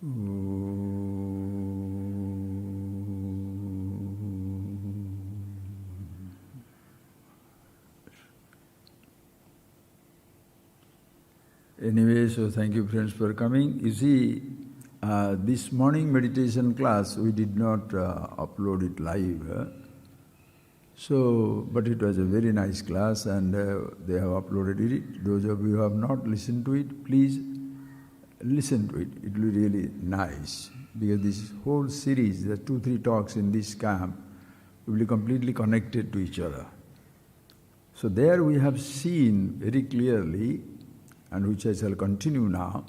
Anyway, so thank you friends for coming. You see, this morning meditation class, we did not upload it live. But it was a very nice class and they have uploaded it. Those of you who have not listened to it, please listen to it. It will be really nice. Because this whole series, the 2-3 talks in this camp, will be completely connected to each other. So there we have seen very clearly, and which I shall continue now,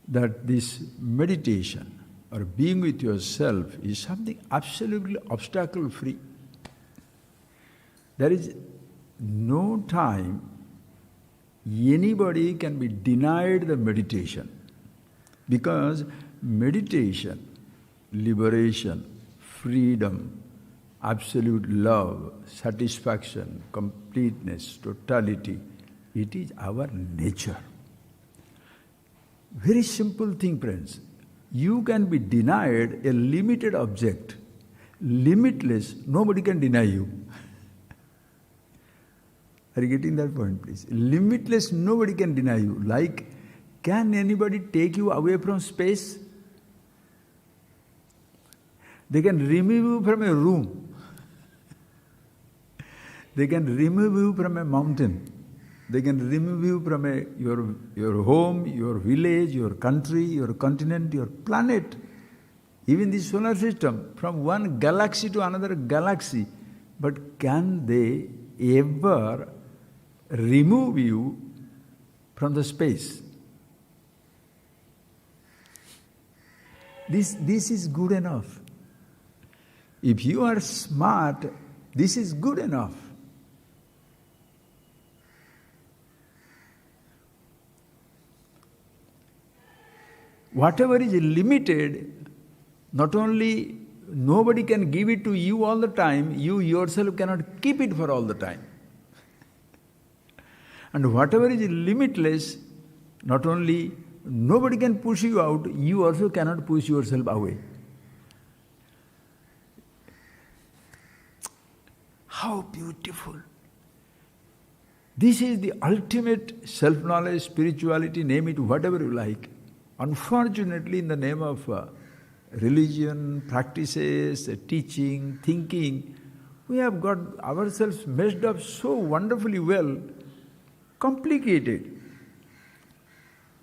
that this meditation or being with yourself is something absolutely obstacle-free. There is no time anybody can be denied the meditation, because meditation, liberation, freedom, absolute love, satisfaction, completeness, totality, it is our nature. Very simple thing, friends. You can be denied a limited object. Limitless, nobody can deny you. Are you getting that point, please? Limitless, nobody can deny you. Like, can anybody take you away from space? They can remove you from a room. They can remove you from a mountain. They can remove you from your home, your village, your country, your continent, your planet, even the solar system, from one galaxy to another galaxy. But can they ever remove you from the space? This is good enough. If you are smart, this is good enough. Whatever is limited, not only nobody can give it to you all the time, you yourself cannot keep it for all the time. And whatever is limitless, not only nobody can push you out, you also cannot push yourself away. How beautiful! This is the ultimate self-knowledge, spirituality, name it whatever you like. Unfortunately, in the name of religion, practices, teaching, thinking, we have got ourselves messed up so wonderfully well, complicated.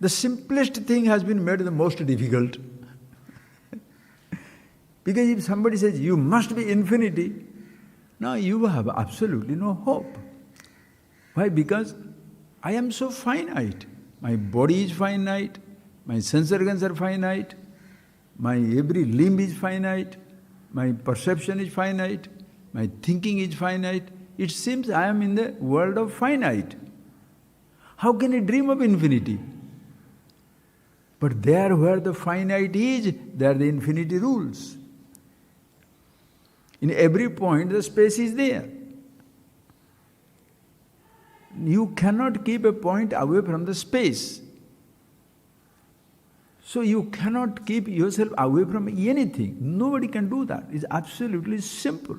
The simplest thing has been made the most difficult. Because if somebody says, you must be infinity, now you have absolutely no hope. Why? Because I am so finite. My body is finite. My sense organs are finite, my every limb is finite, my perception is finite, my thinking is finite. It seems I am in the world of finite. How can I dream of infinity? But there where the finite is, there the infinity rules. In every point the space is there. You cannot keep a point away from the space. So you cannot keep yourself away from anything. Nobody can do that. It's absolutely simple.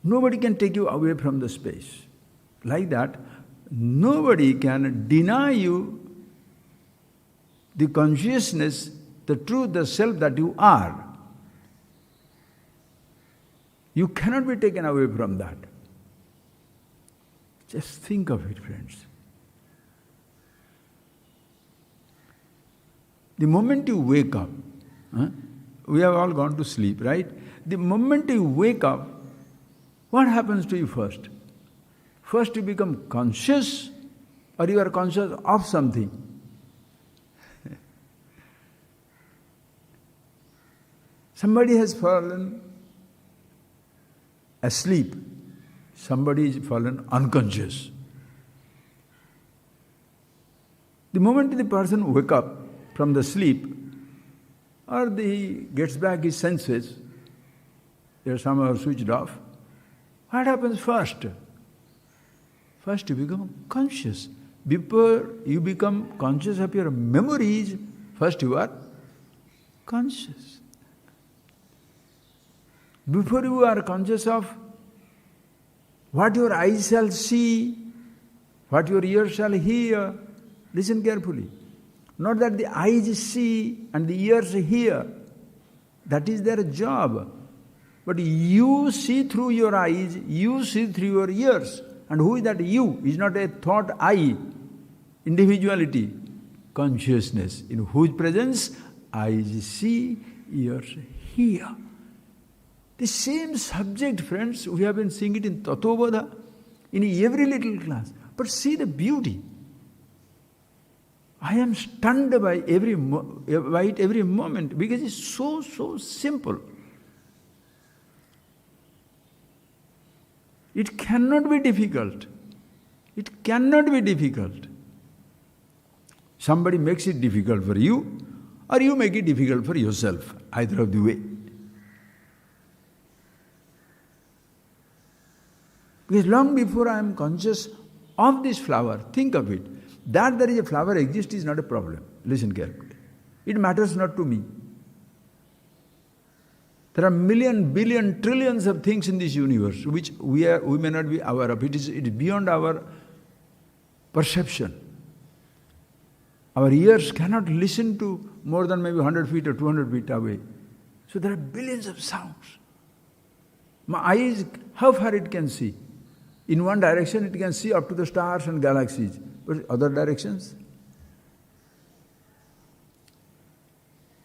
Nobody can take you away from the space. Like that, nobody can deny you the consciousness, the truth, the self that you are. You cannot be taken away from that. Just think of it, friends. The moment you wake up, we have all gone to sleep, right? The moment you wake up, what happens to you first? First you become conscious, or you are conscious of something. Somebody has fallen asleep. Somebody is fallen unconscious. The moment the person wakes up from the sleep, or he gets back his senses, they are somehow switched off, what happens first? First you become conscious. Before you become conscious of your memories, first you are conscious. Before you are conscious of what your eyes shall see, what your ears shall hear, listen carefully. Not that the eyes see and the ears hear, that is their job. But you see through your eyes, you see through your ears. And who is that you? Is not a thought I, individuality, consciousness, in whose presence eyes see, ears hear. The same subject, friends, we have been seeing it in Tattvabodha, in every little class. But see the beauty. I am stunned by it every moment because it's so simple. It cannot be difficult. It cannot be difficult. Somebody makes it difficult for you, or you make it difficult for yourself, either of the way. Because long before I am conscious of this flower, think of it. That there is a flower exists is not a problem. Listen carefully. It matters not to me. There are million, billion, trillions of things in this universe which we may not be aware of. It is beyond our perception. Our ears cannot listen to more than maybe 100 feet or 200 feet away. So there are billions of sounds. My eyes, how far it can see? In one direction it can see up to the stars and galaxies, but other directions?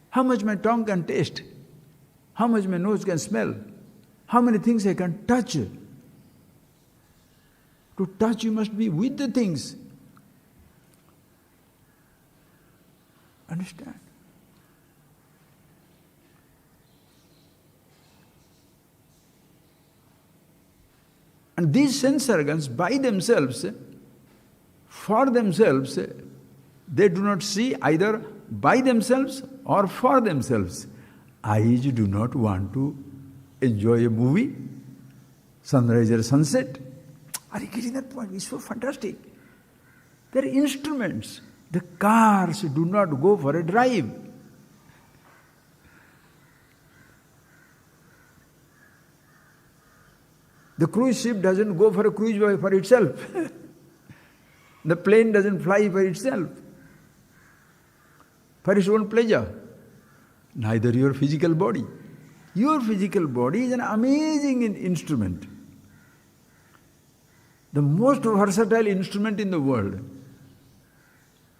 How much my tongue can taste? How much my nose can smell? How many things I can touch? To touch you must be with the things. Understand? And these sense organs by themselves, for themselves, they do not see either by themselves or for themselves. Eyes do not want to enjoy a movie, sunrise or sunset. Are you getting that point? It's so fantastic. They are instruments. The cars do not go for a drive. The cruise ship doesn't go for a cruise for itself. The plane doesn't fly for itself, for its own pleasure. Neither your physical body. Your physical body is an amazing instrument. The most versatile instrument in the world.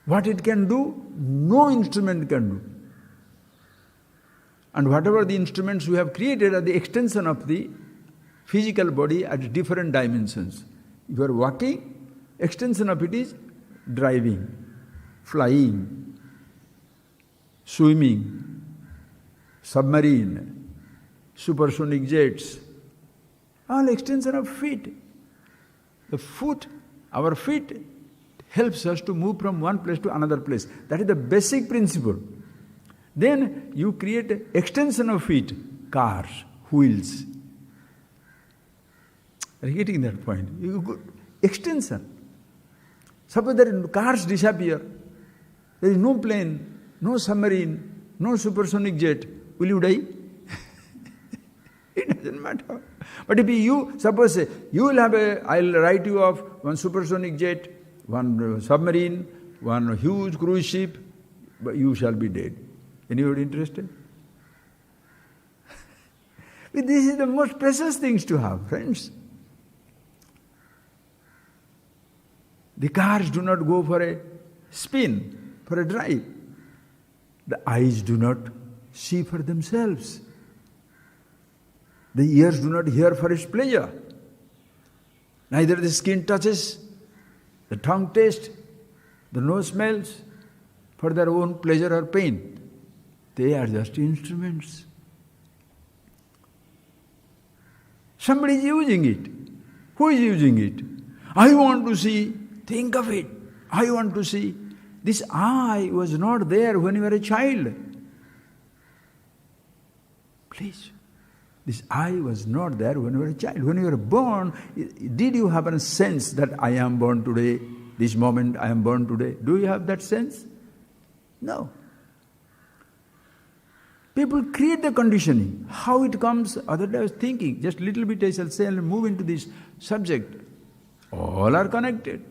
What it can do, no instrument can do. And whatever the instruments we have created are the extension of the physical body at different dimensions. If you are walking, extension of it is driving, flying, swimming, submarine, supersonic jets, all extension of feet. The foot, our feet, helps us to move from one place to another place. That is the basic principle. Then you create extension of feet, cars, wheels. Are you getting that point? Extension. Suppose that cars disappear, there is no plane, no submarine, no supersonic jet, will you die? It doesn't matter. But if you, suppose you will have I'll write you off one supersonic jet, one submarine, one huge cruise ship, but you shall be dead. Anybody interested? This is the most precious things to have, friends. The cars do not go for a spin, for a drive. The eyes do not see for themselves. The ears do not hear for its pleasure. Neither the skin touches, the tongue tastes, the nose smells for their own pleasure or pain. They are just instruments. Somebody is using it. Who is using it? I want to see. Think of it. I want to see. This I was not there when you were a child. Please. This I was not there when you were a child. When you were born, did you have a sense that I am born today? this moment I am born today. Do you have that sense? No. People create the conditioning. How it comes, other day I was thinking, just little bit I shall say and move into this subject. All are connected.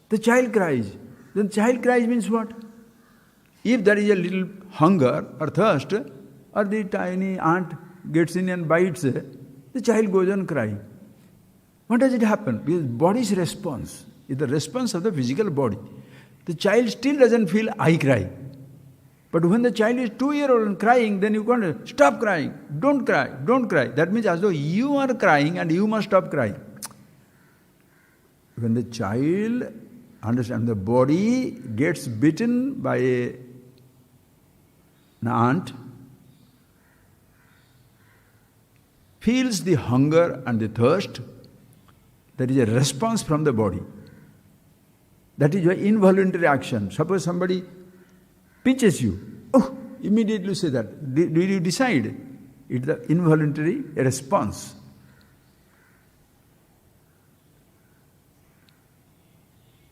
The child cries. Then child cries means what? If there is a little hunger or thirst, or the tiny ant gets in and bites, the child goes on crying. What does it happen? Because body's response is the response of the physical body. The child still doesn't feel I cry. But when the child is 2-year-old and crying, then you can't stop crying, don't cry, don't cry. That means as though you are crying and you must stop crying. When the child understands, the body gets bitten by an ant, feels the hunger and the thirst, there is a response from the body. That is your involuntary action. Suppose somebody pinches you, immediately say that. Did you decide? It's the involuntary response.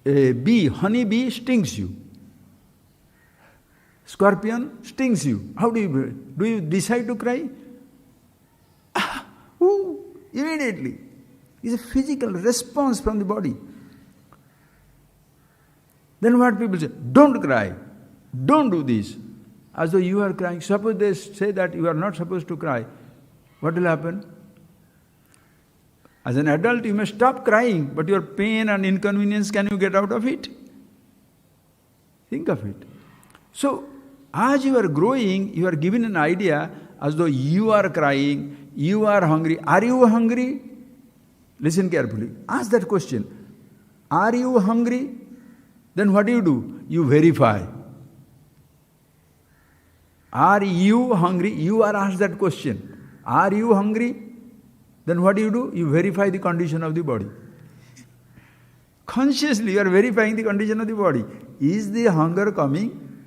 A bee, honey bee stings you. Scorpion stings you. How do you decide to cry? Immediately. It's a physical response from the body. Then what people say? Don't cry. Don't do this. As though you are crying. Suppose they say that you are not supposed to cry. What will happen? As an adult, you may stop crying, but your pain and inconvenience, can you get out of it? Think of it. So, as you are growing, you are given an idea as though you are crying, you are hungry. Are you hungry? Listen carefully. Ask that question. Are you hungry? Then what do? You verify. Are you hungry? You are asked that question. Are you hungry? Then what do? You verify the condition of the body. Consciously you are verifying the condition of the body. Is the hunger coming?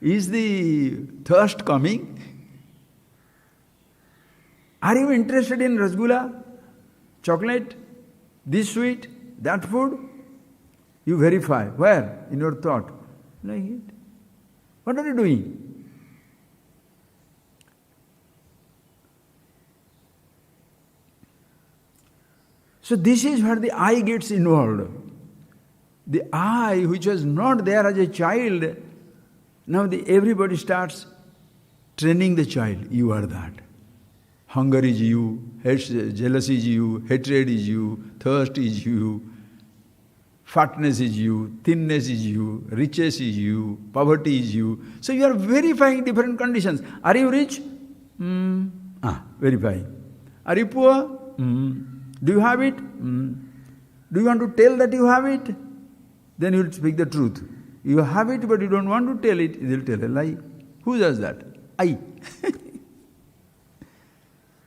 Is the thirst coming? Are you interested in rasgulla, chocolate, this sweet, that food? You verify. Where? In your thought. Like it. What are you doing? So this is where the I gets involved. The I, which was not there as a child, now everybody starts training the child. You are that. Hunger is you, jealousy is you, hatred is you, thirst is you, fatness is you, thinness is you, riches is you, poverty is you. So you are verifying different conditions. Are you rich? Verifying. Are you poor? Do you have it? Do you want to tell that you have it? Then you will speak the truth. You have it but you don't want to tell it, you will tell a lie. Who does that? I.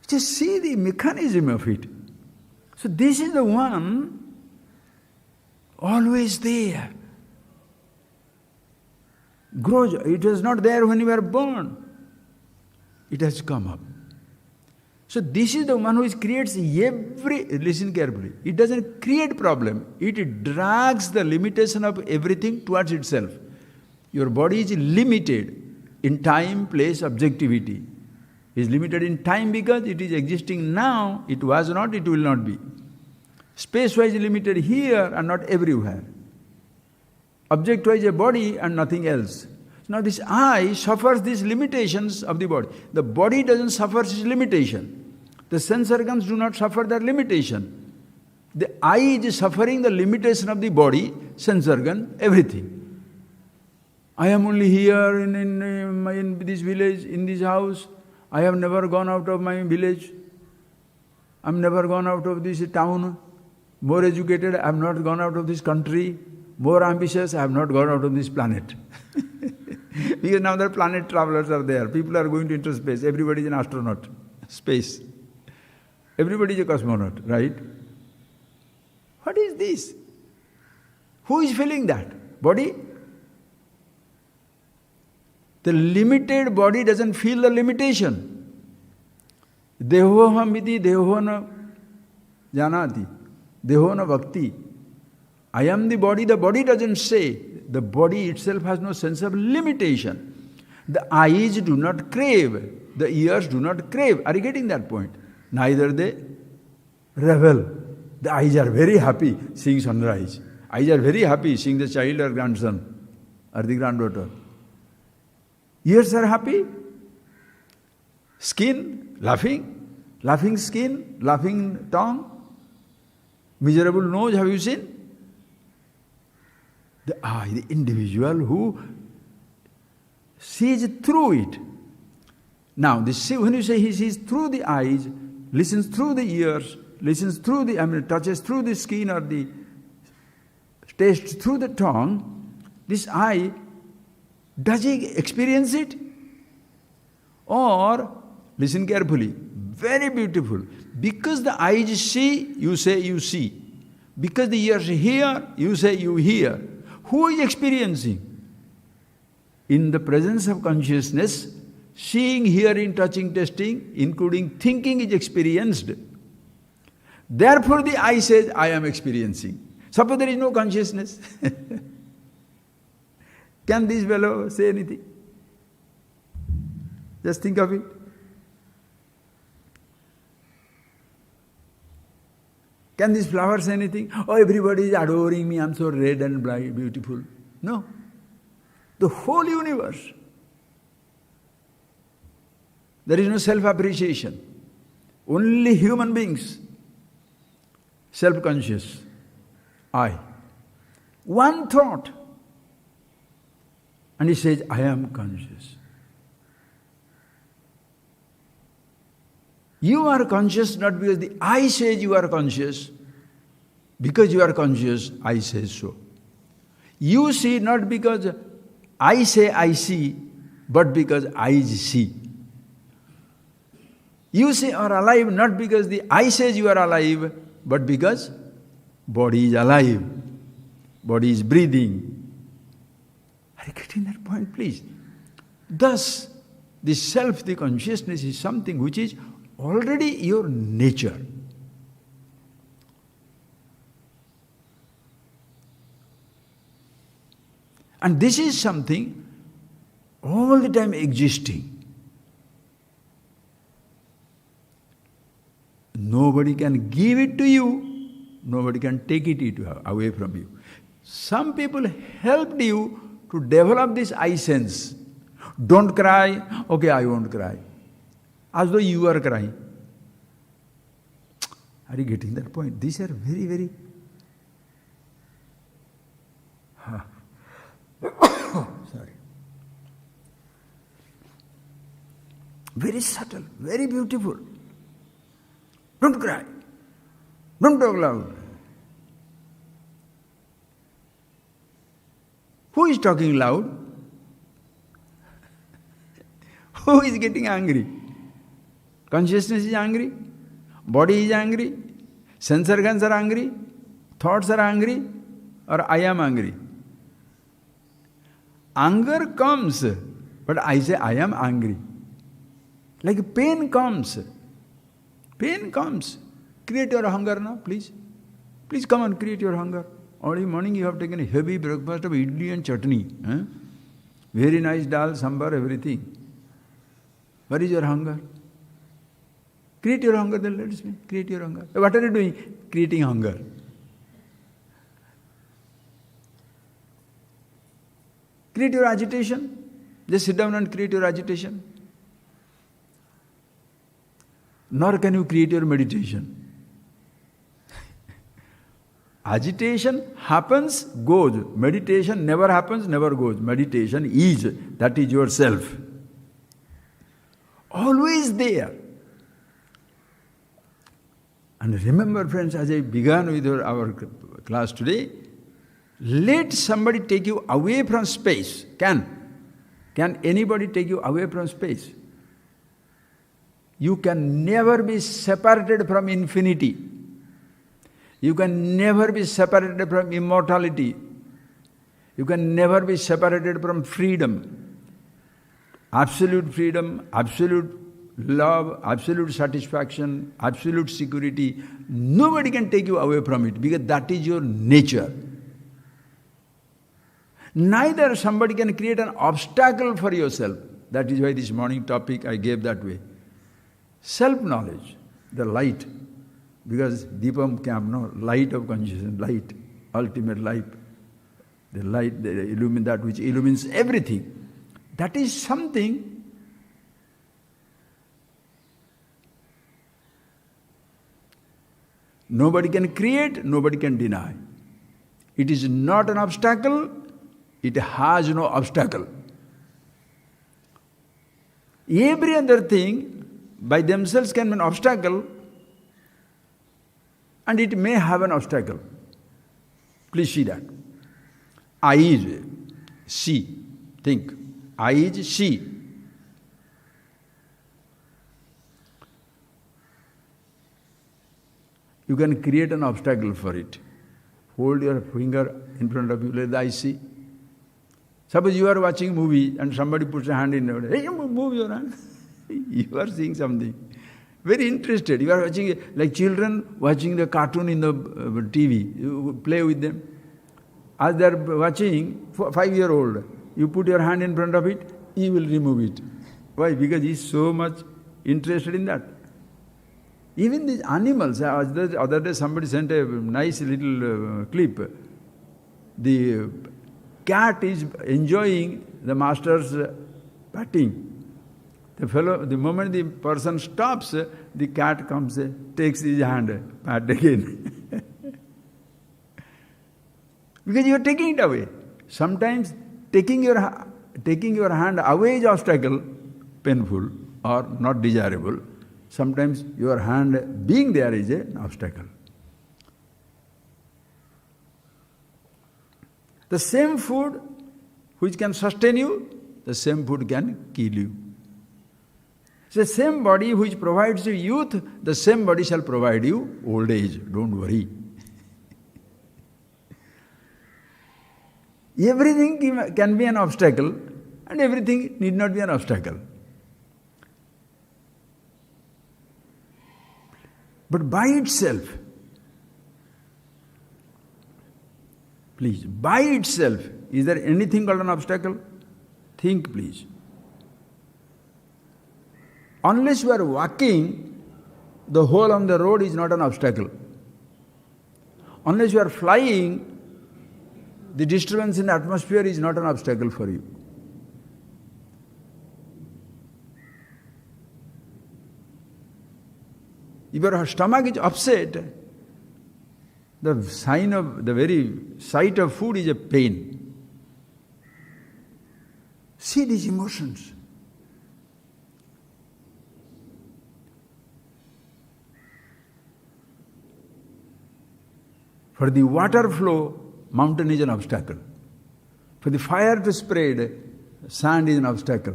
Just see the mechanism of it. So this is the one always there. Grows. It was not there when you were born. It has come up. So this is the one who creates listen carefully, it doesn't create problem, it drags the limitation of everything towards itself. Your body is limited in time, place, objectivity. It is limited in time because it is existing now, it was not, it will not be. Space-wise limited here and not everywhere. Object-wise a body and nothing else. Now this I suffers these limitations of the body. The body doesn't suffer its limitation. The sense organs do not suffer their limitation. The I is suffering the limitation of the body, sense organ, everything. I am only here in this village, in this house. I have never gone out of my village. I am never gone out of this town. More educated, I have not gone out of this country. More ambitious, I have not gone out of this planet. Because now the planet travelers are there. People are going to enter space. Everybody is an astronaut. Space. Everybody is a cosmonaut, right? What is this? Who is feeling that? Body? The limited body doesn't feel the limitation. Dehoham iti deho na janati. Deho na bhakti. I am the body doesn't say. The body itself has no sense of limitation. The eyes do not crave, the ears do not crave. Are you getting that point? Neither they revel. The eyes are very happy seeing sunrise. Eyes are very happy seeing the child or grandson or the granddaughter. Ears are happy. Skin, laughing skin, laughing tongue. Miserable nose, have you seen? The eye, the individual who sees through it. Now, when you say he sees through the eyes, listens through the ears, touches through the skin or the tastes through the tongue, this eye, does he experience it? Or, listen carefully, very beautiful. Because the eyes see, you say you see. Because the ears hear, you say you hear. Who is experiencing? In the presence of consciousness, seeing, hearing, touching, tasting, including thinking is experienced. Therefore the I says, I am experiencing. Suppose there is no consciousness. Can this fellow say anything? Just think of it. Can this flower say anything? Oh, everybody is adoring me, I'm so red and bright, beautiful. No. The whole universe. There is no self-appreciation. Only human beings. Self-conscious. I. One thought. And he says, I am conscious. You are conscious not because the I says you are conscious. Because you are conscious, I say so. You see not because I say I see, but because I see. You say are alive not because the I says you are alive, but because body is alive, body is breathing. Are you getting that point, please? Thus, the self, the consciousness is something which is already your nature. And this is something all the time existing. Nobody can give it to you, nobody can take it away from you. Some people helped you to develop this I sense. Don't cry, okay, I won't cry. As though you are crying. Are you getting that point? These are very, very... Sorry. Very subtle, very beautiful. Don't cry. Don't talk loud. Who is talking loud? Who is getting angry? Consciousness is angry, body is angry, sense organs are angry, thoughts are angry, or I am angry. Anger comes, but I say I am angry. Like pain comes. Pain comes. Create your hunger now, please. Please come and create your hunger. Early morning you have taken a heavy breakfast of idli and chutney. Very nice dal, sambar, everything. Where is your hunger? Create your hunger, then let us be. Create your hunger. What are you doing? Creating hunger. Create your agitation. Just sit down and create your agitation. Nor can you create your meditation. Agitation happens, goes. Meditation never happens, never goes. Meditation is, that is yourself. Always there. And remember, friends, as I began with our class today, let somebody take you away from space. Can anybody take you away from space? You can never be separated from infinity. You can never be separated from immortality. You can never be separated from freedom. Absolute freedom, absolute love, absolute satisfaction, absolute security. Nobody can take you away from it because that is your nature. Neither somebody can create an obstacle for yourself. That is why this morning topic I gave that way. Self-knowledge, the light. Because Deepam camp, no, light of consciousness, light, ultimate light. The light, that which illumines everything. That is something nobody can create, nobody can deny. It is not an obstacle, it has no obstacle. Every other thing by themselves can be an obstacle, and it may have an obstacle. Please see that. I is see. Think. I is see. You can create an obstacle for it. Hold your finger in front of you, let the eye see. Suppose you are watching a movie and somebody puts a hand in your hand. Hey, move your hand. You are seeing something. Very interested. You are watching, like children watching the cartoon in the TV. You play with them. As they are watching, 5-year-old, you put your hand in front of it, he will remove it. Why? Because he is so much interested in that. Even these animals, the other day somebody sent a nice little clip. The cat is enjoying the master's patting. The moment the person stops, the cat comes, takes his hand, pat again. Because you are taking it away. Sometimes taking your hand away is obstacle, painful or not desirable. Sometimes your hand being there is an obstacle. The same food which can sustain you, the same food can kill you. The same body which provides you youth, the same body shall provide you old age. Don't worry. Everything can be an obstacle and everything need not be an obstacle. But by itself, please, by itself, is there anything called an obstacle? Think, please. Unless you are walking, the hole on the road is not an obstacle. Unless you are flying, the disturbance in the atmosphere is not an obstacle for you. If your stomach is upset, the sign of the very sight of food is a pain. See these emotions. For the water flow, mountain is an obstacle. For the fire to spread, sand is an obstacle.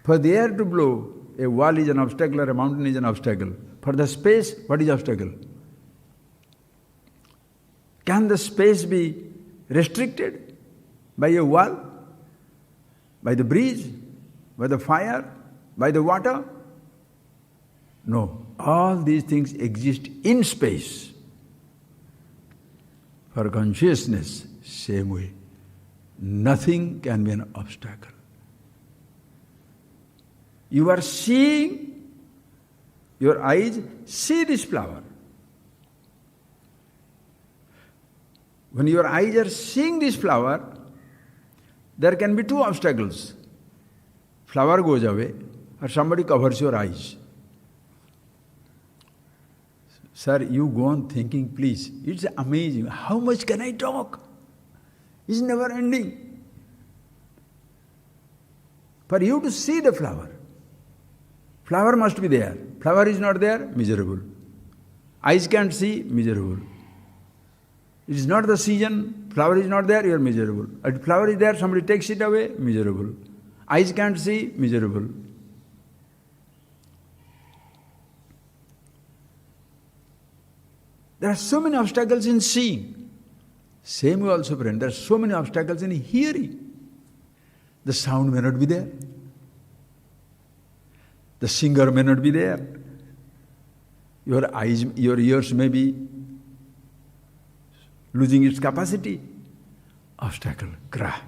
For the air to blow, a wall is an obstacle or a mountain is an obstacle. For the space, what is obstacle? Can the space be restricted by a wall? By the breeze? By the fire? By the water? No. All these things exist in space. For consciousness, same way. Nothing can be an obstacle. You are seeing, your eyes see this flower. When your eyes are seeing this flower, there can be two obstacles. Flower goes away or somebody covers your eyes. Sir, you go on thinking, please. It's amazing. How much can I talk? It's never ending. For you to see the flower, flower must be there. Flower is not there, miserable. Eyes can't see, miserable. It is not the season, flower is not there, you are miserable. If flower is there, somebody takes it away, miserable. Eyes can't see, miserable. There are so many obstacles in seeing. Same way also, friend, there are so many obstacles in hearing. The sound may not be there. The singer may not be there. Your eyes, your ears may be losing its capacity. obstacle, cry.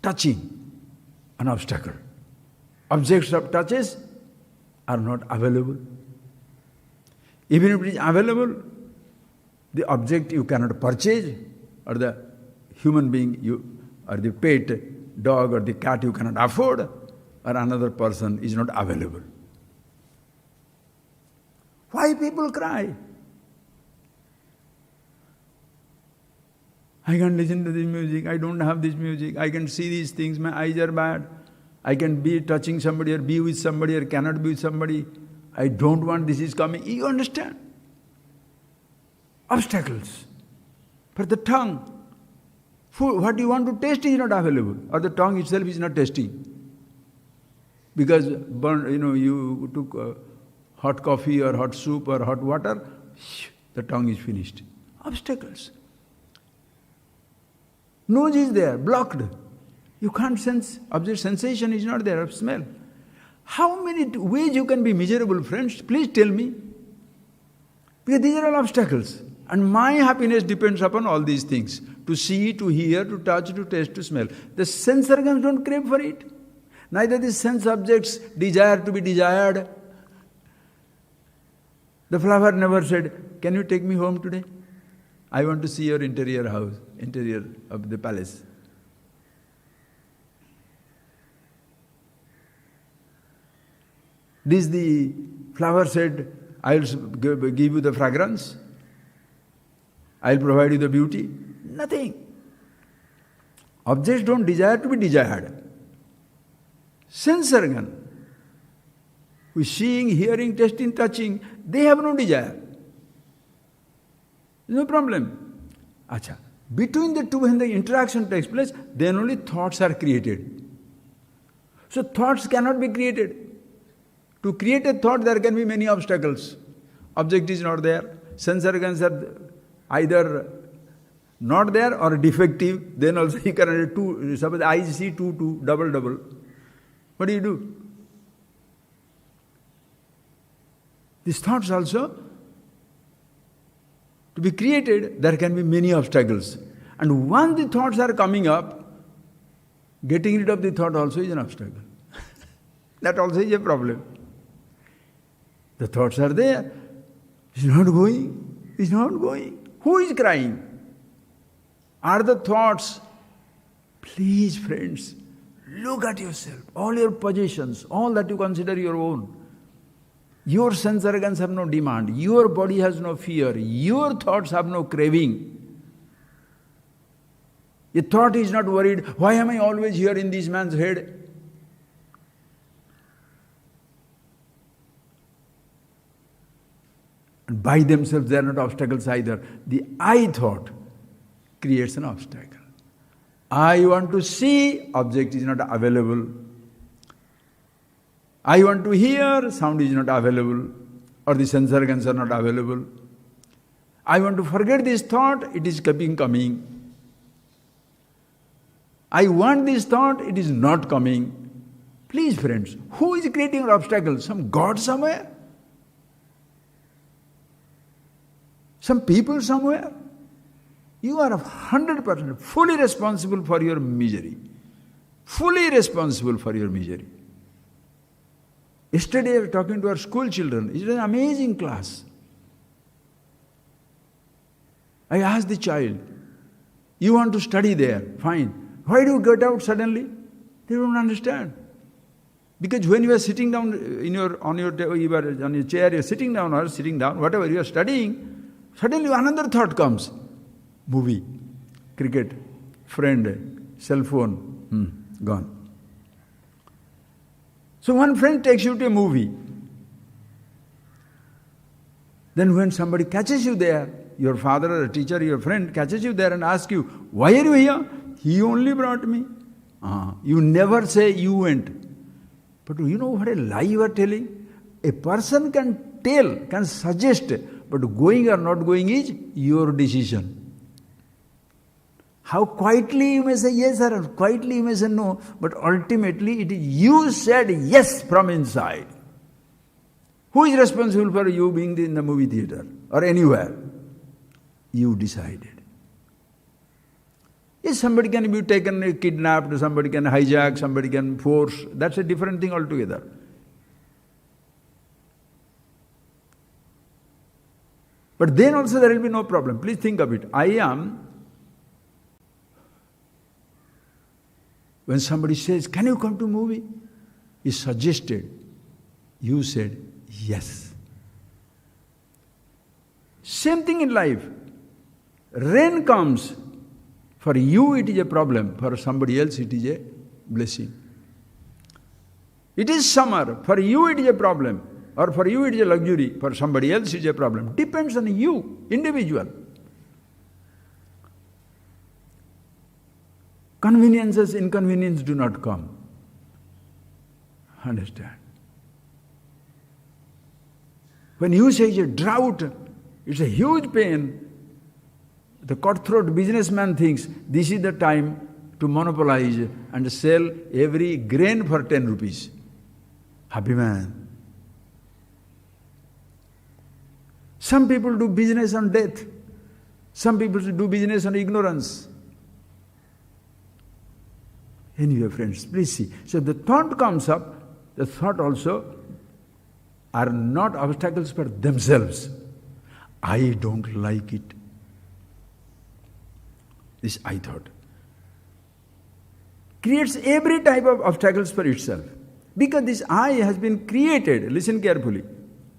Touching, an obstacle. Objects of touches are not available. Even if it is available, the object you cannot purchase, or the human being or the pet dog or the cat you cannot afford, or another person is not available. Why people cry? I can't listen to this music, I don't have this music, I can see these things, my eyes are bad, I can be touching somebody or be with somebody or cannot be with somebody, I don't want this is coming. You understand? Obstacles. For the tongue, what you want to taste is not available, or the tongue itself is not tasting. Because you took hot coffee or hot soup or hot water, the tongue is finished. Obstacles. Nose is there, blocked. You can't sense, object sensation is not there, of smell. How many ways you can be miserable, friends? Please tell me. Because these are all obstacles. And my happiness depends upon all these things. To see, to hear, to touch, to taste, to smell. The sense organs don't crave for it. Neither the sense objects desire to be desired. The flower never said, "Can you take me home today? I want to see your interior house, interior of the palace." This the flower said, "I'll give you the fragrance, I'll provide you the beauty." Nothing. Objects don't desire to be desired. Sense organ, who is seeing, hearing, tasting, touching, they have no desire. No problem. Acha. Between the two, when the interaction takes place, then only thoughts are created. So thoughts cannot be created. To create a thought, there can be many obstacles. Object is not there. Sense organs are either not there or defective. Then also you can have two. Suppose eyes see two, double. What do you do? These thoughts also, to be created, there can be many obstacles. And once the thoughts are coming up, getting rid of the thought also is an obstacle. That also is a problem. The thoughts are there. It's not going. It's not going. Who is crying? Are the thoughts? Please, friends, look at yourself. All your possessions, all that you consider your own. Your sense organs have no demand. Your body has no fear. Your thoughts have no craving. A thought is not worried, why am I always here in this man's head? And by themselves they are not obstacles either. The I thought creates an obstacle. I want to see, object is not available. I want to hear, sound is not available, or the sense organs are not available. I want to forget this thought, it is keeping coming. I want this thought, it is not coming. Please, friends, who is creating an obstacle? Some God somewhere? Some people somewhere? You are 100% fully responsible for your misery. Fully responsible for your misery. Yesterday I was talking to our school children. It was an amazing class. I asked the child, you want to study there? Fine. Why do you get out suddenly? They don't understand. Because when you are sitting down on your chair, you are sitting down or sitting down, whatever you are studying, suddenly another thought comes. Movie, cricket, friend, cell phone, gone. So one friend takes you to a movie. Then when somebody catches you there, your father or a teacher, your friend catches you there and asks you, why are you here? He only brought me. You never say you went. But you know what a lie you are telling? A person can tell, can suggest, but going or not going is your decision. How quietly you may say yes or quietly you may say no, but ultimately it is you said yes from inside. Who is responsible for you being in the movie theater or anywhere? You decided. Yes, somebody can be taken, kidnapped, somebody can hijack, somebody can force. That's a different thing altogether. But then also there will be no problem. Please think of it. When somebody says, can you come to movie? He suggested. You said, yes. Same thing in life. Rain comes. For you it is a problem. For somebody else it is a blessing. It is summer. For you it is a problem. Or for you it is a luxury. For somebody else it is a problem. Depends on you, individual. Conveniences, inconvenience do not come. Understand? When you say it's a drought, it's a huge pain. The cutthroat businessman thinks this is the time to monopolize and sell every grain for 10 rupees. Happy man. Some people do business on death. Some people do business on ignorance. Anyway, friends, please see. So the thought comes up, the thought also are not obstacles for themselves. I don't like it. This I thought. Creates every type of obstacles for itself. Because this I has been created, listen carefully.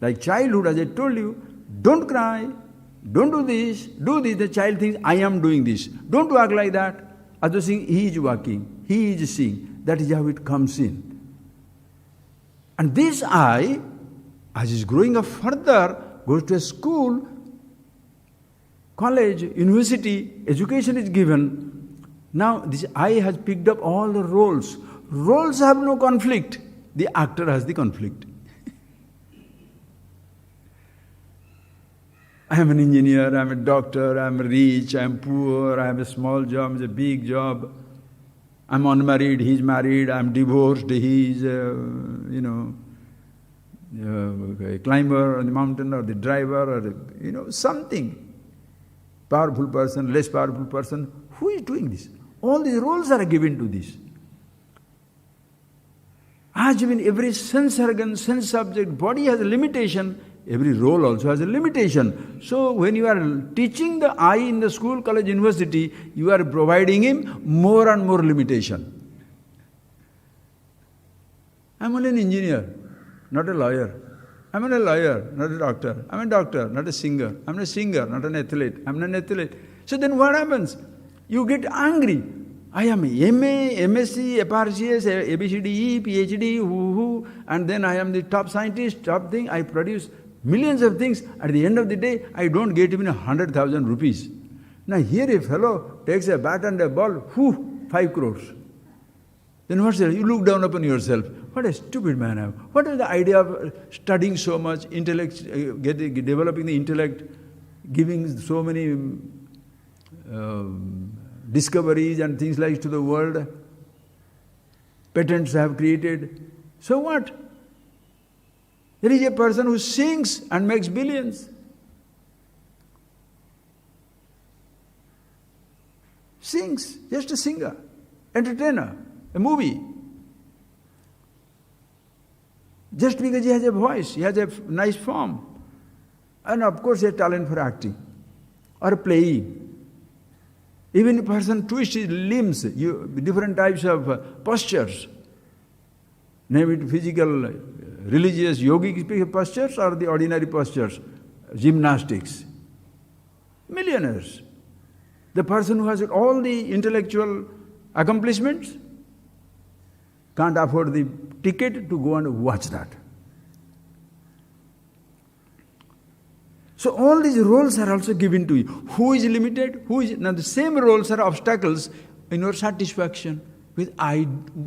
Like childhood, as I told you, don't cry, don't do this, the child thinks, I am doing this. Don't walk like that. Others think, he is walking, he is seeing. That is how it comes in. And this I, as is growing up further, goes to a school, college, university, education is given. Now this I has picked up all the roles. Roles have no conflict. The actor has the conflict. I am an engineer, I am a doctor, I am rich, I am poor, I have a small job, it's a big job. I am unmarried, he is married, I am divorced, he is, a climber on the mountain or the driver or, something. Powerful person, less powerful person. Who is doing this? All these roles are given to this. As even every sense organ, sense object, body has a limitation, every role also has a limitation. So when you are teaching the I in the school, college, university, you are providing him more and more limitation. I am only an engineer, not a lawyer. I am a lawyer, not a doctor. I am a doctor, not a singer. I am a singer, not an athlete. I am an athlete. So then what happens? You get angry. I am MA, MSc, FRCS, ABCDE, PhD, and then I am the top scientist, top thing. I produce millions of things. At the end of the day, I don't get even 100,000 rupees. Now here a fellow takes a bat and a ball, 5 crores. Then what's that? You look down upon yourself. What a stupid man I am. What is the idea of studying so much, intellect, developing the intellect, giving so many discoveries and things like to the world? Patents have created. So what? There is a person who sings and makes billions. Sings, just a singer, entertainer, a movie. Just because he has a voice, he has a nice form. And of course a talent for acting or playing. Even a person twists his limbs, different types of postures. Name it physical, religious, yogic postures or the ordinary postures, gymnastics. Millionaires. The person who has all the intellectual accomplishments can't afford the ticket to go and watch that. So all these roles are also given to you. Who is limited? Now the same roles are obstacles in your satisfaction. With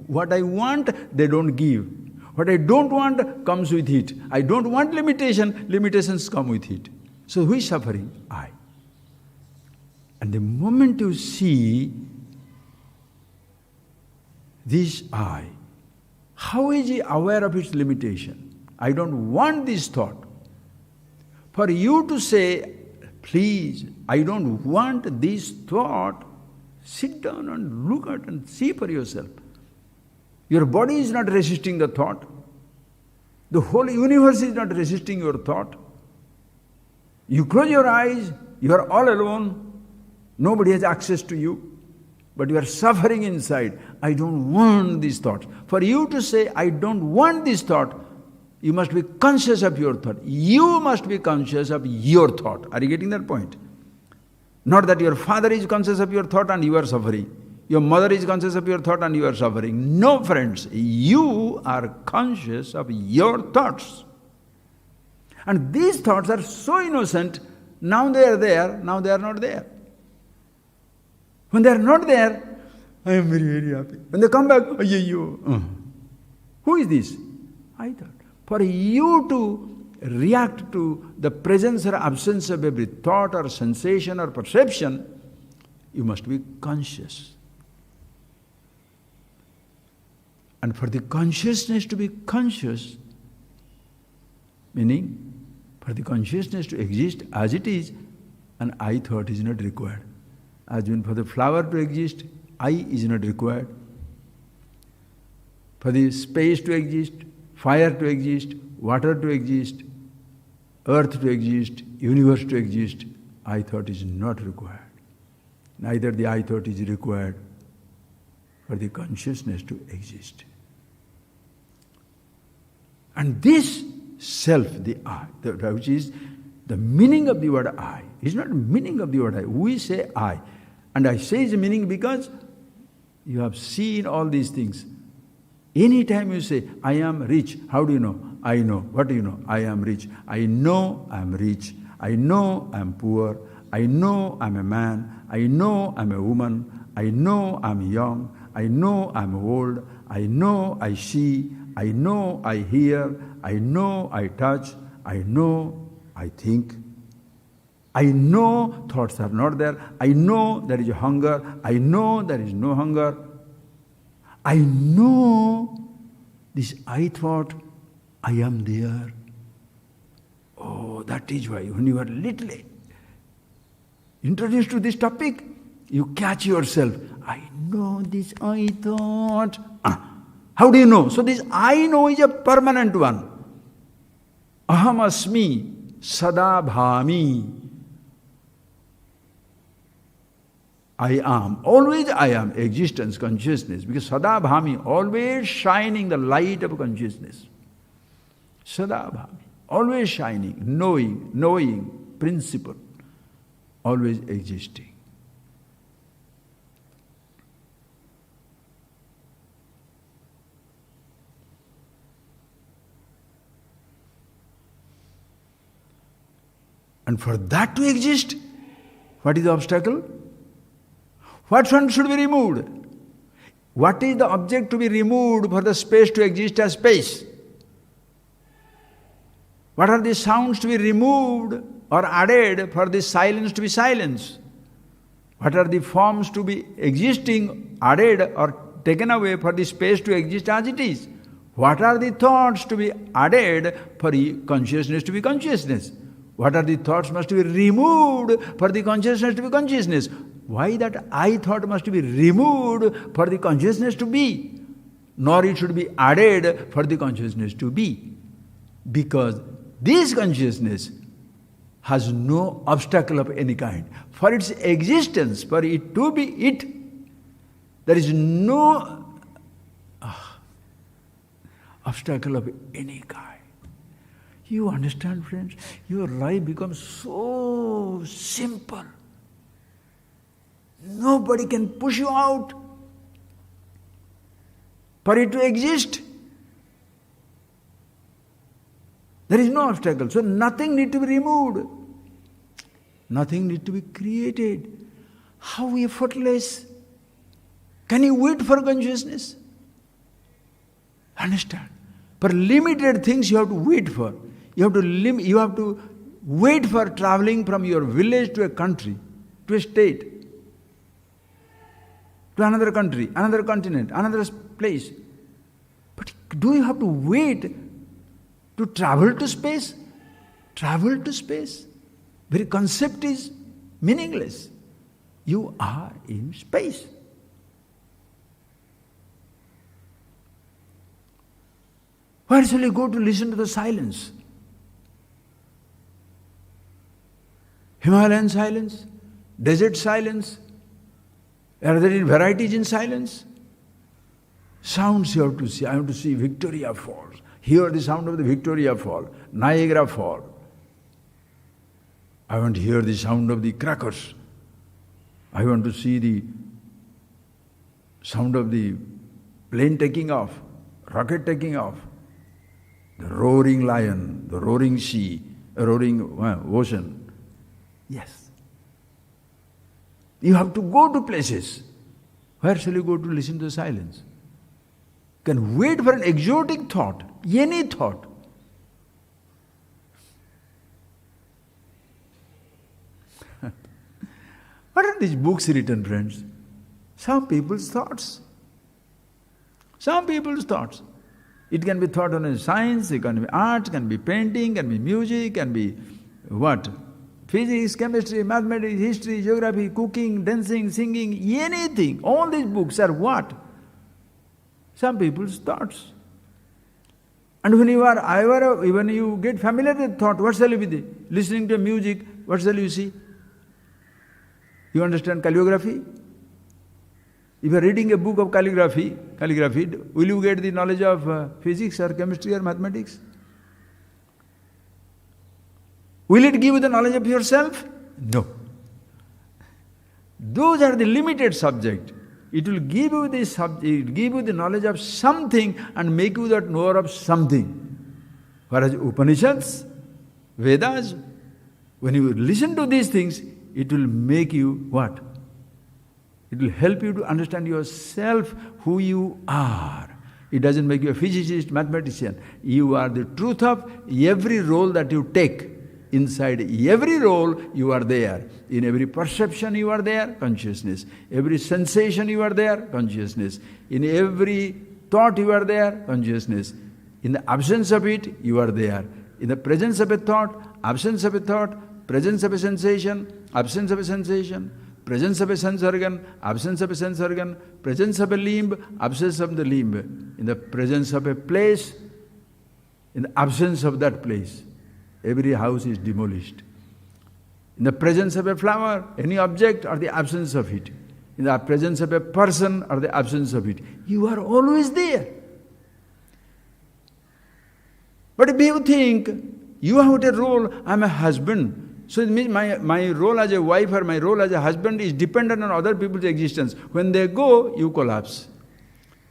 what I want, they don't give. What I don't want comes with it. I don't want limitation, limitations come with it. So who is suffering? I. And the moment you see this I, how is he aware of its limitation? I don't want this thought. For you to say, please, I don't want this thought, Sit down and look at and see for yourself. Your body is not resisting the thought. The whole universe is not resisting your thought. You close your eyes, you are all alone, nobody has access to you, but you are suffering inside. I don't want these thoughts. For you to say, I don't want this thought, you must be conscious of your thought. You must be conscious of your thought. Are you getting that point? Not that your father is conscious of your thought and you are suffering. Your mother is conscious of your thought and you are suffering. No, friends, you are conscious of your thoughts. And these thoughts are so innocent, now they are there, now they are not there. When they are not there, I am very, very happy. When they come back, who is this? I thought. For you to react to the presence or absence of every thought or sensation or perception, you must be conscious. And for the consciousness to be conscious, meaning for the consciousness to exist as it is, an I thought is not required. As when for the flower to exist, I is not required. For the space to exist, fire to exist, water to exist, earth to exist, universe to exist, I thought is not required. Neither the I thought is required for the consciousness to exist. And this self, the I, which is the meaning of the word I, is not the meaning of the word I. We say I. And I say the meaning because you have seen all these things. Anytime you say, I am rich, how do you know? I know. What do you know? I am rich. I know I am rich. I know I am poor. I know I am a man. I know I am a woman. I know I am young. I know I am old. I know I see. I know I hear. I know I touch. I know I think. I know thoughts are not there. I know there is a hunger. I know there is no hunger. I know this I thought, I am there. Oh, that is why when you are little introduced to this topic, you catch yourself. I know this I thought. How do you know? So this I know is a permanent one. Aham asmi sada bhami. I am. Always I am. Existence, consciousness. Because sada bhami, always shining the light of consciousness. Sada bhami. Always shining, knowing, principle. Always existing. And for that to exist, what is the obstacle? What one should be removed? What is the object to be removed for the space to exist as space? What are the sounds to be removed or added for the silence to be silence? What are the forms to be existing, added or taken away for the space to exist as it is? What are the thoughts to be added for the consciousness to be consciousness? What are the thoughts must be removed for the consciousness to be consciousness? Why that I thought must be removed for the consciousness to be? Nor it should be added for the consciousness to be. Because this consciousness has no obstacle of any kind. For its existence, for it to be it, there is no obstacle of any kind. You understand, friends? Your life becomes so simple. Nobody can push you out. For it to exist, there is no obstacle. So nothing needs to be removed. Nothing needs to be created. How effortless. Can you wait for consciousness? Understand? For limited things you have to wait for. You have to wait for traveling from your village to a country, to a state, to another country, another continent, another place. But do you have to wait to travel to space? Travel to space? Very concept is meaningless. You are in space. Where shall you go to listen to the silence? Himalayan silence? Desert silence? Are there varieties in silence? Sounds you have to see. I have to see Victoria Falls. Hear the sound of the Victoria Fall, Niagara Fall. I want to hear the sound of the crackers. I want to see the sound of the plane taking off, rocket taking off, the roaring lion, the roaring sea, roaring ocean. Yes. You have to go to places. Where shall you go to listen to silence? You can wait for an exotic thought, any thought. What are these books written, friends? Some people's thoughts. Some people's thoughts. It can be thought on science, it can be art, can be painting, can be music, can be what? Physics, chemistry, mathematics, history, geography, cooking, dancing, singing, anything. All these books are what? Some people's thoughts. And when you get familiar with thought, what shall you be doing? Listening to music, what shall you see? You understand calligraphy? If you are reading a book of calligraphy, will you get the knowledge of physics or chemistry or mathematics? Will it give you the knowledge of yourself? No. Those are the limited subject. It will give you the knowledge of something and make you that knower of something. Whereas Upanishads, Vedas, when you listen to these things, it will make you what? It will help you to understand yourself, who you are. It doesn't make you a physicist, mathematician. You are the truth of every role that you take. Inside every role, you are there. In every perception, you are there, consciousness. Every sensation, you are there, consciousness. In every thought, you are there, consciousness. In the absence of it, you are there. In the presence of a thought, absence of a thought, presence of a sensation, absence of a sensation, presence of a sense organ, absence of a sense organ, presence of a limb, absence of the limb. In the presence of a place, in the absence of that place. Every house is demolished. In the presence of a flower, any object or the absence of it. In the presence of a person or the absence of it. You are always there. But if you think, you have a role, I am a husband. So it means my role as a wife or my role as a husband is dependent on other people's existence. When they go, you collapse.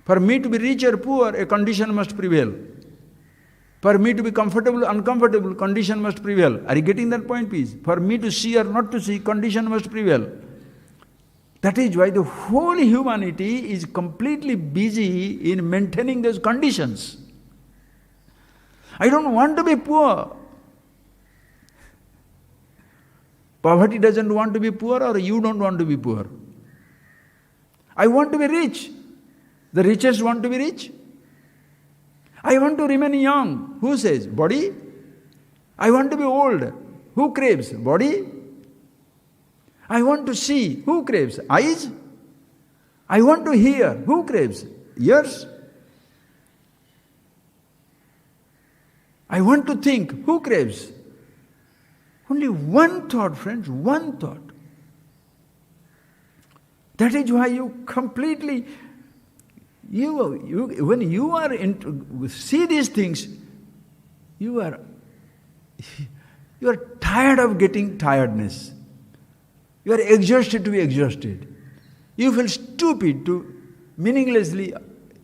For me to be rich or poor, a condition must prevail. For me to be comfortable, uncomfortable, condition must prevail. Are you getting that point, please? For me to see or not to see, condition must prevail. That is why the whole humanity is completely busy in maintaining those conditions. I don't want to be poor. Poverty doesn't want to be poor, or you don't want to be poor. I want to be rich. The richest want to be rich. I want to remain young. Who says? Body? I want to be old. Who craves? Body? I want to see. Who craves? Eyes? I want to hear. Who craves? Ears? I want to think. Who craves? Only one thought, friends, one thought. That is why you completely... when you are see these things, you are tired of getting tiredness. You are exhausted to be exhausted. You feel stupid to meaninglessly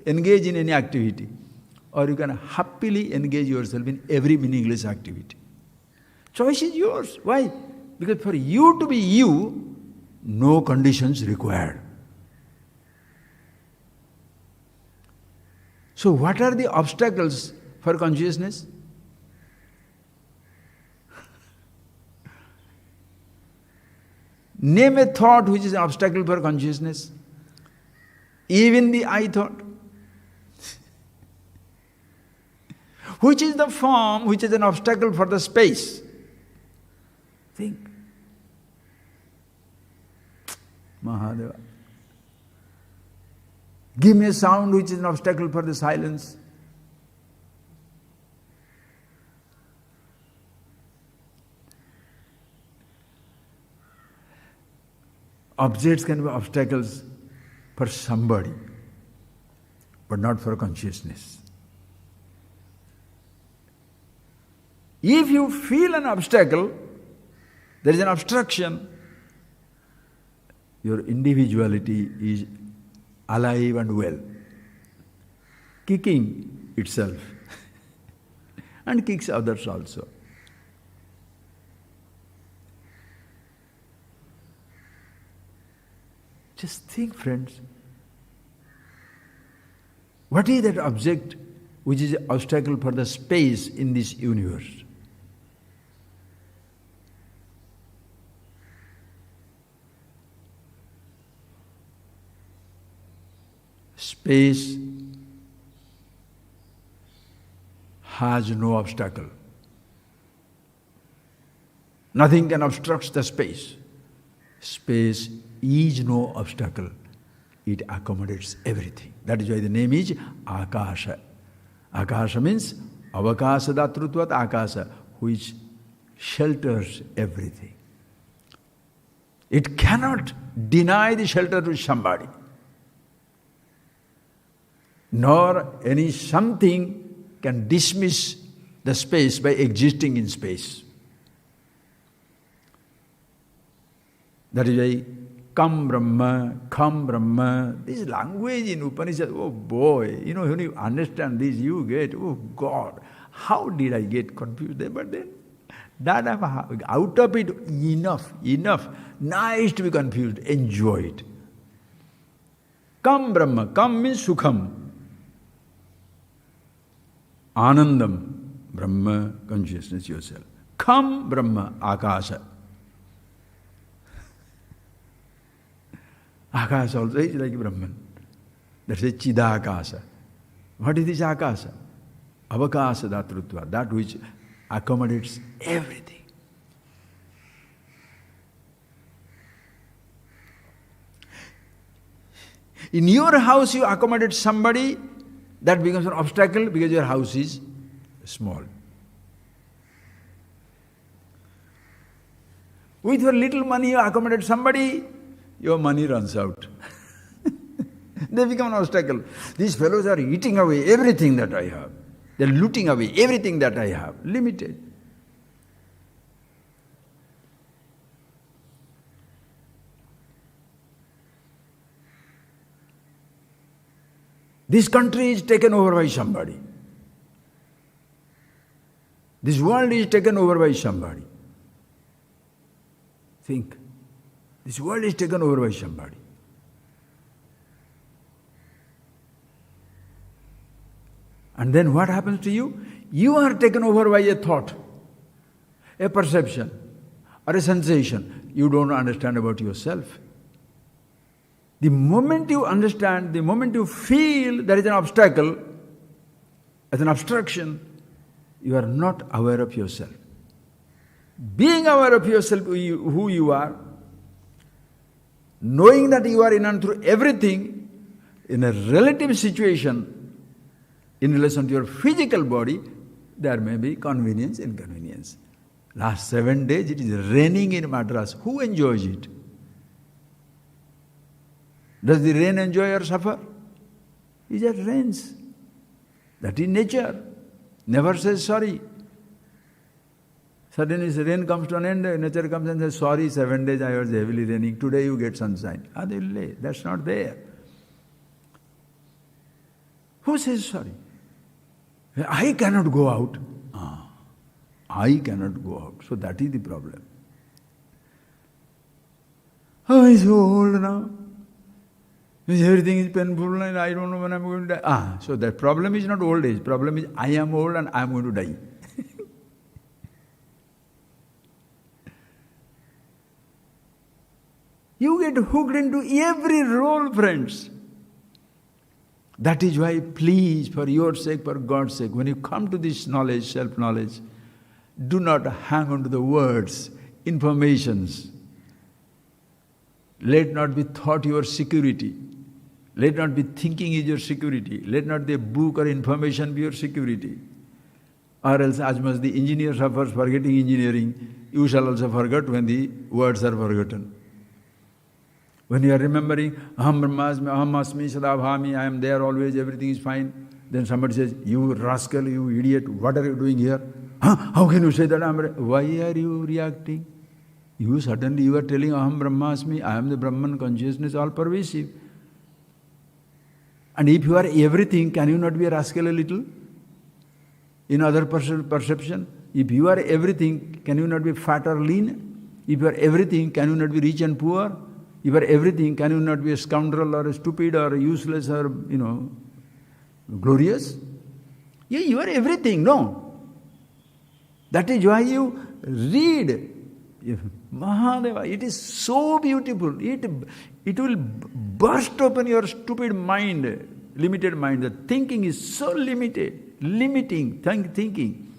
engage in any activity. Or you can happily engage yourself in every meaningless activity. Choice is yours. Why? Because for you to be you, no conditions required. So what are the obstacles for consciousness? Name a thought which is an obstacle for consciousness. Even the I thought. Which is the form which is an obstacle for the space? Think. Mahadeva. Give me a sound which is an obstacle for the silence. Objects can be obstacles for somebody, but not for consciousness. If you feel an obstacle, there is an obstruction, your individuality is alive and well, kicking itself and kicks others also. Just think, friends, what is that object which is an obstacle for the space in this universe? Space has no obstacle. Nothing can obstruct the space. Space is no obstacle. It accommodates everything. That is why the name is Akasha. Akasha means Avakasa Datrutvat Akasa, which shelters everything. It cannot deny the shelter to somebody, nor any something can dismiss the space by existing in space. That is why Kam Brahma, this language in Upanishad, oh boy, when you understand this, you get, oh God, how did I get confused there? But then, that I'm out of it, enough, nice to be confused, enjoy it. Kam Brahma, Kam means Sukham. Anandam, Brahma, consciousness yourself. Kam Brahma, Akasha. Akasha also is like Brahman. That's a Chidakasha. What is this Akasha? Avakasa Datrutva, that which accommodates everything. In your house you accommodate somebody, that becomes an obstacle because your house is small. With your little money you accommodate somebody, your money runs out. They become an obstacle. These fellows are eating away everything that I have. They're looting away everything that I have. Limited. This country is taken over by somebody. This world is taken over by somebody. Think. This world is taken over by somebody. And then what happens to you? You are taken over by a thought, a perception, or a sensation you don't understand about yourself. The moment you understand, the moment you feel there is an obstacle, as an obstruction, you are not aware of yourself. Being aware of yourself, who you are, knowing that you are in and through everything, in a relative situation, in relation to your physical body, there may be convenience, inconvenience. Last 7 days it is raining in Madras. Who enjoys it? Does the rain enjoy or suffer? It just rains. That is nature. Never says sorry. Suddenly the rain comes to an end, nature comes and says, sorry, 7 days I was heavily raining, today you get sunshine. That's not there. Who says sorry? I cannot go out. I cannot go out. So that is the problem. Oh, I'm so old now. Everything is painful and I don't know when I'm going to die. So that problem is not old age. Problem is I am old and I am going to die. You get hooked into every role, friends. That is why, please, for your sake, for God's sake, when you come to this knowledge, self-knowledge, do not hang on to the words, informations. Let not be thought your security. Let not be thinking is your security. Let not the book or information be your security. Or else, as much the engineer suffers forgetting engineering, you shall also forget when the words are forgotten. When you are remembering, Aham Brahmasmi, Aham Asmi, Sadabhami, I am there always, everything is fine. Then somebody says, you rascal, you idiot, what are you doing here? Huh? How can you say that? Why are you reacting? You are telling Aham Brahmasmi, I am the Brahman consciousness, all pervasive. And if you are everything, can you not be a rascal a little? In other perception, if you are everything, can you not be fat or lean? If you are everything, can you not be rich and poor? If you are everything, can you not be a scoundrel or a stupid or useless or, glorious? Yeah, you are everything, no. That is why you read Mahadeva. It is so beautiful. It will burst open your stupid mind, limited mind. The thinking is so limiting thinking.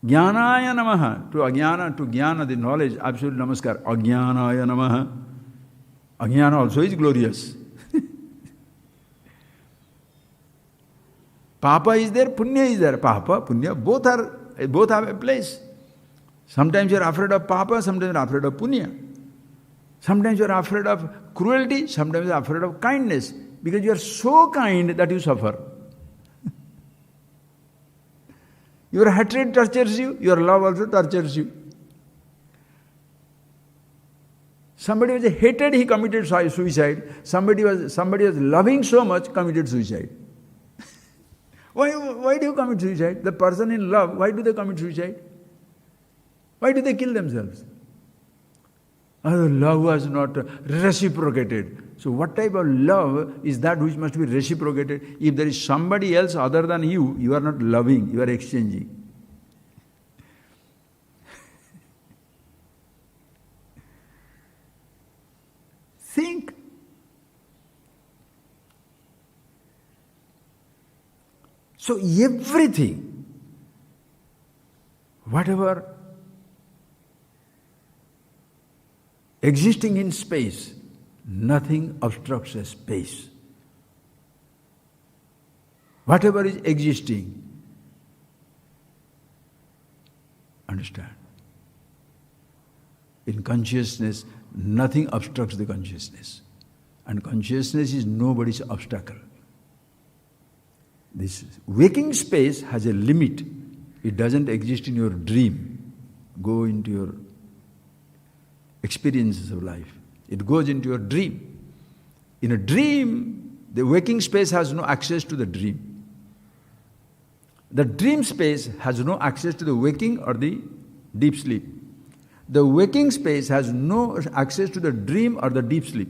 Jnanaya namaha. To jnana, the knowledge, absolute namaskar. Ajnanaya namaha. Ajnana also is glorious. Papa is there, punya is there. Papa, punya, both have a place. Sometimes you are afraid of papa, sometimes you are afraid of punya. Sometimes you are afraid of cruelty, sometimes you are afraid of kindness. Because you are so kind that you suffer. Your hatred tortures you, your love also tortures you. Somebody was hated, he committed suicide. Somebody was loving so much, committed suicide. Why do you commit suicide? The person in love, why do they commit suicide? Why do they kill themselves? Love was not reciprocated. So what type of love is that which must be reciprocated? If there is somebody else other than you, you are not loving, you are exchanging. Think. So everything, whatever existing in space, nothing obstructs a space. Whatever is existing, understand? In consciousness, nothing obstructs the consciousness. And consciousness is nobody's obstacle. This waking space has a limit. It doesn't exist in your dream. Go into your experiences of life. It goes into your dream. In a dream, the waking space has no access to the dream. The dream space has no access to the waking or the deep sleep. The waking space has no access to the dream or the deep sleep.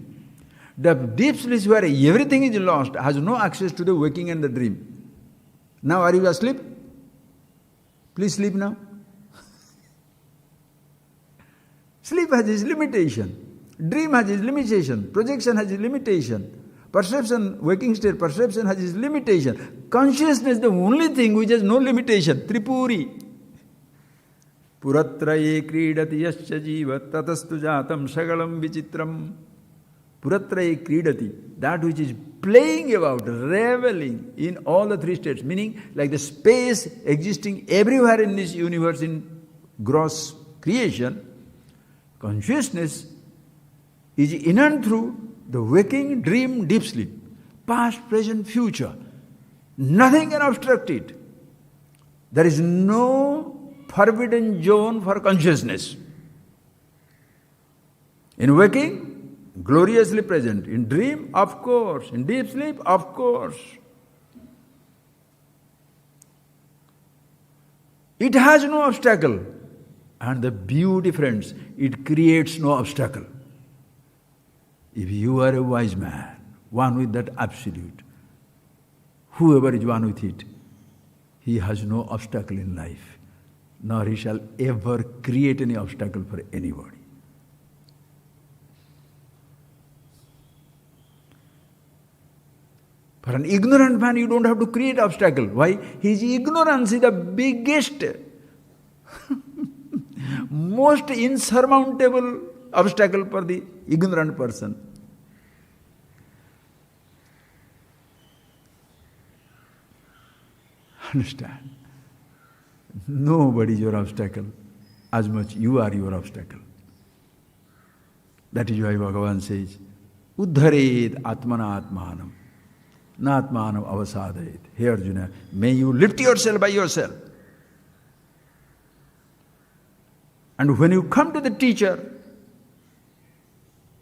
The deep sleep where everything is lost has no access to the waking and the dream. Now are you asleep? Please sleep now. Sleep has its limitation. Dream has its limitation. Projection has its limitation. Perception, waking state, perception has its limitation. Consciousness, the only thing which has no limitation. Tripuri. Puratraye kridati yasya jiva tatastu jatam sagalam vichitram. Puratraye kridati. That which is playing about, reveling in all the three states. Meaning like the space existing everywhere in this universe in gross creation. Consciousness is in and through the waking, dream, deep sleep. Past, present, future. Nothing can obstruct it. There is no forbidden zone for consciousness. In waking, gloriously present. In dream, of course. In deep sleep, of course. It has no obstacle. And the beauty, friends, it creates no obstacle. If you are a wise man, one with that absolute, whoever is one with it, he has no obstacle in life, nor he shall ever create any obstacle for anybody. For an ignorant man, you don't have to create obstacle. Why? His ignorance is the biggest most insurmountable obstacle for the ignorant person. Understand? Nobody is your obstacle, as much you are your obstacle. That is why Bhagavan says, Uddharet Atmana Atmanam, Na Atmanam Avasadayet. Hey Arjuna, may you lift yourself by yourself. And when you come to the teacher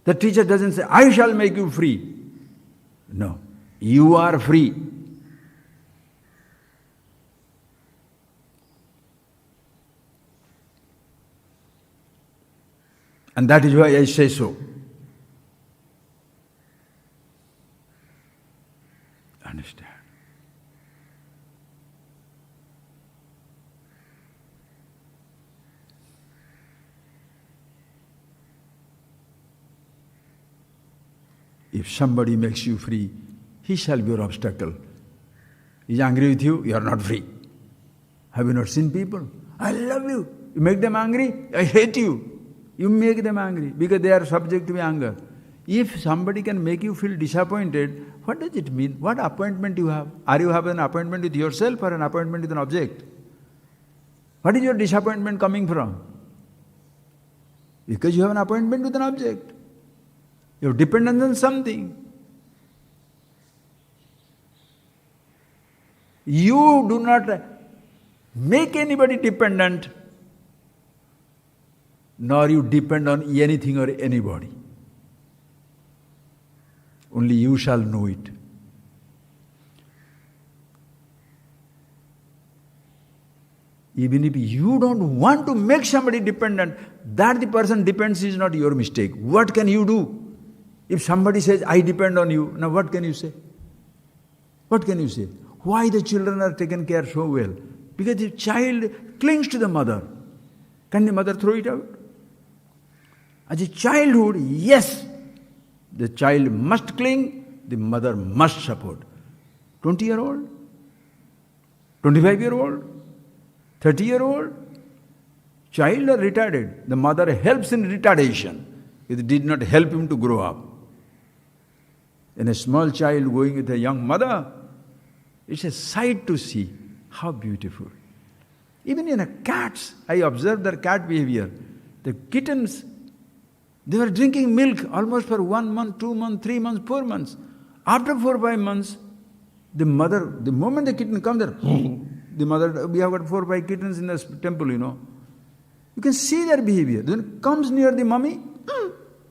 doesn't say, I shall make you free. No, you are free. And that is why I say so. Understand? If somebody makes you free, he shall be your obstacle. He is angry with you, you are not free. Have you not seen people? I love you. You make them angry, I hate you. You make them angry because they are subject to anger. If somebody can make you feel disappointed, what does it mean? What appointment you have? Are you have an appointment with yourself or an appointment with an object? What is your disappointment coming from? Because you have an appointment with an object. You have dependence on something. You do not make anybody dependent, nor you depend on anything or anybody. Only you shall know it. Even if you don't want to make somebody dependent, that the person depends is not your mistake. What can you do? If somebody says, I depend on you, now what can you say? What can you say? Why the children are taken care so well? Because the child clings to the mother. Can the mother throw it out? As a childhood, yes, the child must cling, the mother must support. 20-year-old, 25-year-old, 30-year-old, child or retarded, the mother helps in retardation. It did not help him to grow up. And a small child going with a young mother, it's a sight to see. How beautiful. Even in a cats, I observed their cat behavior. The kittens, they were drinking milk almost for 1 month, 2 months, 3 months, 4 months. After 4 or 5 months, the mother, the moment the kitten comes there, the mother, we have got 4 or 5 kittens in the temple, you can see their behavior. Then it comes near the mummy,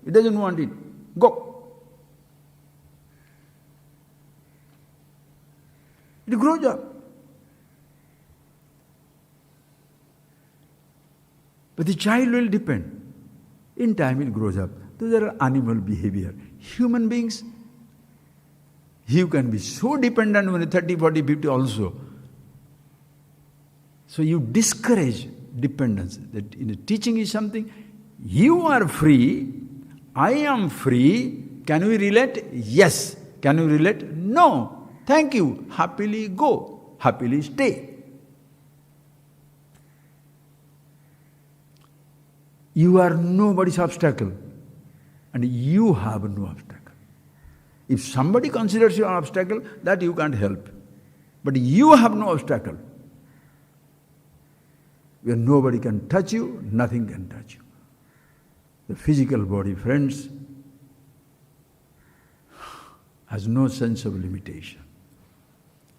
it doesn't want it. Go. It grows up. But the child will depend. In time it grows up. Those are animal behavior. Human beings, you can be so dependent when you're 30, 40, 50 also. So you discourage dependence. That in teaching is something, you are free, I am free. Can we relate? Yes. Can we relate? No. Thank you. Happily go. Happily stay. You are nobody's obstacle. And you have no obstacle. If somebody considers you an obstacle, that you can't help. But you have no obstacle. Where nobody can touch you, nothing can touch you. The physical body, friends, has no sense of limitation.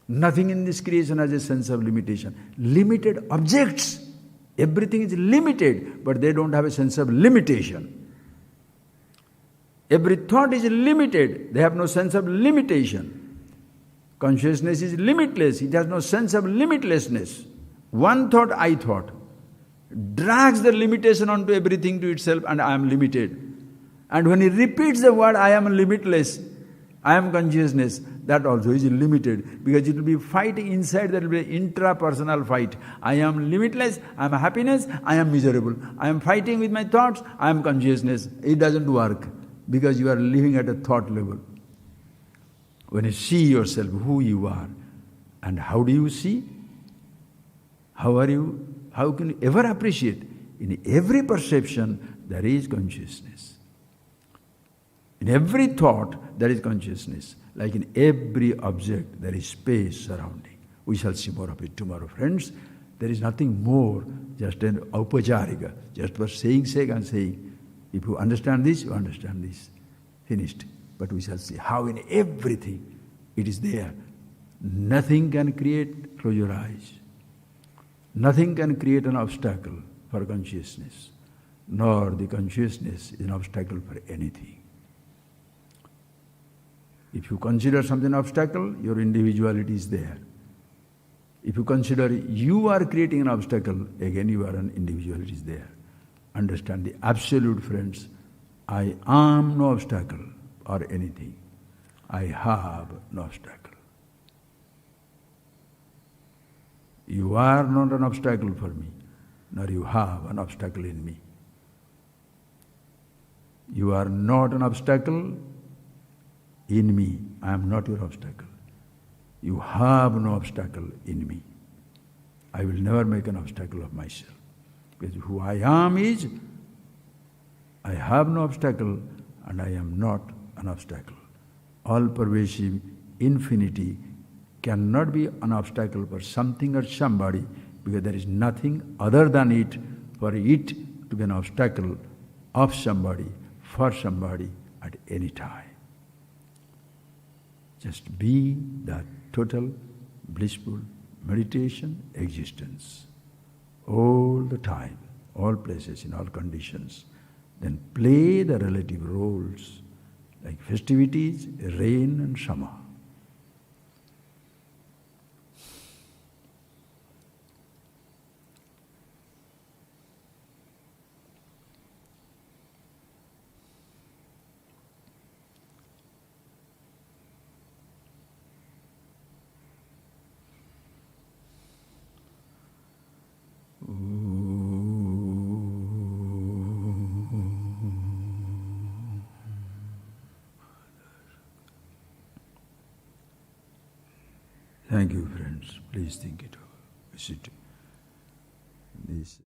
Nothing in this creation has a sense of limitation. Limited objects, everything is limited, but they don't have a sense of limitation. Every thought is limited, they have no sense of limitation. Consciousness is limitless, it has no sense of limitlessness. One thought, I thought, drags the limitation onto everything to itself, and I am limited. And when he repeats the word, I am limitless, I am consciousness, that also is limited, because it will be fighting inside, there will be an intra-personal fight. I am limitless, I am happiness, I am miserable. I am fighting with my thoughts, I am consciousness. It doesn't work, because you are living at a thought level. When you see yourself, who you are, and how do you see? How are you? How can you ever appreciate? In every perception, there is consciousness. In every thought, there is consciousness. Like in every object, there is space surrounding. We shall see more of it tomorrow, friends. There is nothing more, just an upacharika, just for saying sake and saying. If you understand this, you understand this. Finished. But we shall see how in everything it is there. Nothing can create, close your eyes. Nothing can create an obstacle for consciousness, nor the consciousness is an obstacle for anything. If you consider something obstacle, your individuality is there. If you consider you are creating an obstacle, again you are an individuality is there. Understand the absolute, friends. I am no obstacle or anything. I have no obstacle. You are not an obstacle for me, nor you have an obstacle in me. You are not an obstacle in me. I am not your obstacle. You have no obstacle in me. I will never make an obstacle of myself. Because who I am is, I have no obstacle and I am not an obstacle. All-pervasive infinity cannot be an obstacle for something or somebody because there is nothing other than it for it to be an obstacle of somebody, for somebody at any time. Just be that total blissful meditation existence all the time, all places, in all conditions. Then play the relative roles like festivities, rain and summer. Thank you, friends. Please think it over. Sit. This